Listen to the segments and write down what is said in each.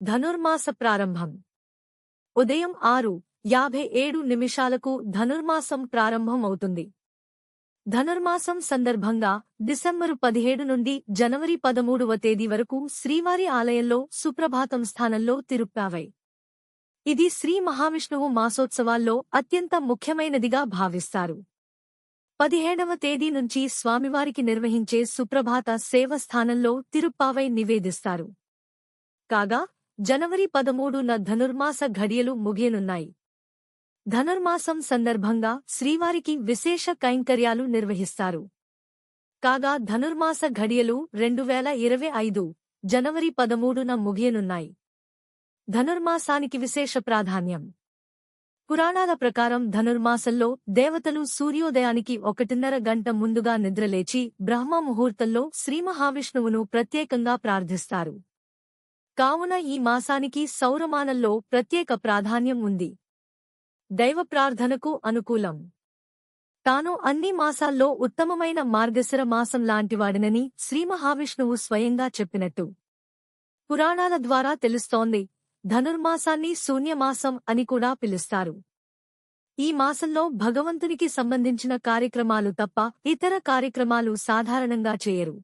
ధనుర్మాస ప్రారంభం. ఉదయం 6:57 ధనుర్మాసం ప్రారంభం అవుతుంది. ధనుర్మాసం సందర్భంగా డిసెంబరు 17 నుండి జనవరి 13వ తేదీ వరకు శ్రీవారి ఆలయంలో సుప్రభాతం స్థానంలో తిరుప్పావై. ఇది శ్రీ మహావిష్ణువు మాసోత్సవాల్లో అత్యంత ముఖ్యమైనదిగా భావిస్తారు. 17వ తేదీ నుంచి స్వామివారికి నిర్వహించే సుప్రభాత సేవ స్థానంలో తిరుప్పావై నివేదిస్తారు. కాగా జనవరి 13న ధనుర్మాస ఘడియలు ముగియనున్నాయి. ధనుర్మాసం సందర్భంగా శ్రీవారికి విశేష కైంకర్యాలు నిర్వహిస్తారు. కాగా ధనుర్మాస ఘడియలు 2025 జనవరి 13న ముగియనున్నాయి. ధనుర్మాసానికి విశేష ప్రాధాన్యం. పురాణాల ప్రకారం ధనుర్మాసంలో దేవతలు సూర్యోదయానికి 1:30 గంట ముందుగా నిద్రలేచి బ్రహ్మ ముహూర్తంలో శ్రీమహావిష్ణువును ప్రత్యేకంగా ప్రార్థిస్తారు. కావున ఈ మాసానికి సౌరమానంలో ప్రత్యేక ప్రాధాన్యం ఉంది. దైవ ప్రార్థనకు అనుకూలం. తాను అన్ని మాసాల్లో ఉత్తమమైన మార్గశిర మాసం లాంటివాడినని శ్రీమహావిష్ణువు స్వయంగా చెప్పినట్టు పురాణాల ద్వారా తెలుస్తోంది. ధనుర్మాసాన్ని శూన్యమాసం అని కూడా పిలుస్తారు. ఈ మాసంలో భగవంతునికి సంబంధించిన కార్యక్రమాలు తప్ప ఇతర కార్యక్రమాలు సాధారణంగా చేయరు.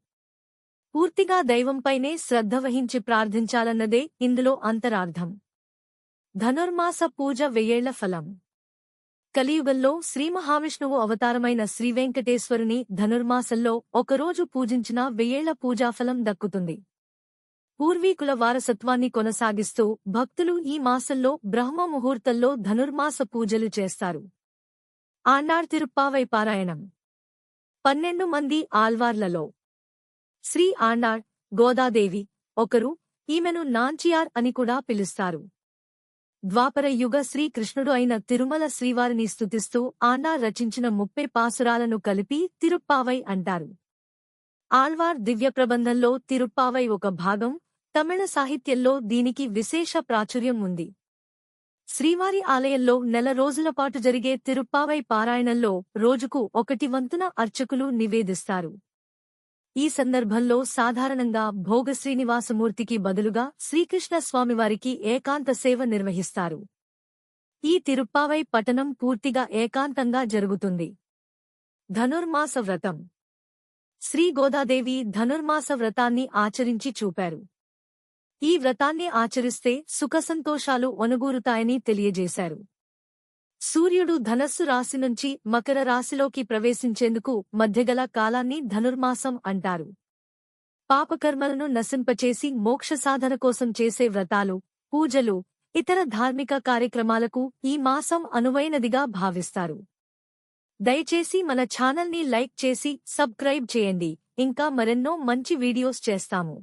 పూర్తిగా దైవంపైనే శ్రద్ధ వహించి ప్రార్థించాలన్నదే ఇందులో అంతరార్థం. ధనుర్మాస పూజ 1000 ఫలం. కలియుగంలో శ్రీమహావిష్ణువు అవతారమైన శ్రీవెంకటేశ్వరుని ధనుర్మాసంలో ఒకరోజు పూజించిన 1000 పూజాఫలం దక్కుతుంది. పూర్వీకుల వారసత్వాన్ని కొనసాగిస్తూ భక్తులు ఈ మాసంలో బ్రహ్మ ముహూర్తంలో ధనుర్మాస పూజలు చేస్తారు. ఆండాళ్ తిరుప్పావై పారాయణం. 12 మంది ఆల్వార్లలో శ్రీ ఆండాళ్, గోదాదేవి ఒకరు. ఈమెను నాంచియార్ అని కూడా పిలుస్తారు. ద్వాపర యుగ శ్రీకృష్ణుడు అయిన తిరుమల శ్రీవారిని స్తుతిస్తూ ఆండాళ్ రచించిన 30 పాసురాలను కలిపి తిరుప్పావై అంటారు. ఆళ్వార్ దివ్య ప్రబంధంలో తిరుప్పావై ఒక భాగం. తమిళ సాహిత్యంలో దీనికి విశేష ప్రాచుర్యం ఉంది. శ్రీవారి ఆలయంలో నెల రోజులపాటు జరిగే తిరుప్పావై పారాయణంలో రోజుకు 1/4 అర్చకులు నివేదిస్తారు. ఈ సందర్భంలో సాధారణంగా భోగ శ్రీనివాసమూర్తికి బదులుగా శ్రీకృష్ణ స్వామివారికి ఏకాంత సేవ నిర్వహిస్తారు. ఈ తిరుప్పావై పఠనం పూర్తిగా ఏకాంతంగా జరుగుతుంది. ధనుర్మాస వ్రతం. శ్రీ గోదాదేవి ధనుర్మాస వ్రతాన్ని ఆచరించి చూపారు. ఈ వ్రతాన్ని ఆచరిస్తే సుఖసంతోషాలు ఒనగూరుతాయని తెలియజేశారు. సూర్యుడు ధనస్సు రాశి నుంచి మకర రాశిలోకి ప్రవేశించేందుకు మధ్యగల కాలాన్ని ధనుర్మాసం అంటారు. పాపకర్మలను నశింపచేసి మోక్ష సాధన కోసం చేసే వ్రతాలు, పూజలు, ఇతర ధార్మిక కార్యక్రమాలకు ఈ మాసం అనువైనదిగా భావిస్తారు. దయచేసి మన ఛానల్ని లైక్ చేసి సబ్స్క్రైబ్ చేయండి. ఇంకా మరెన్నో మంచి వీడియోస్ చేస్తాము.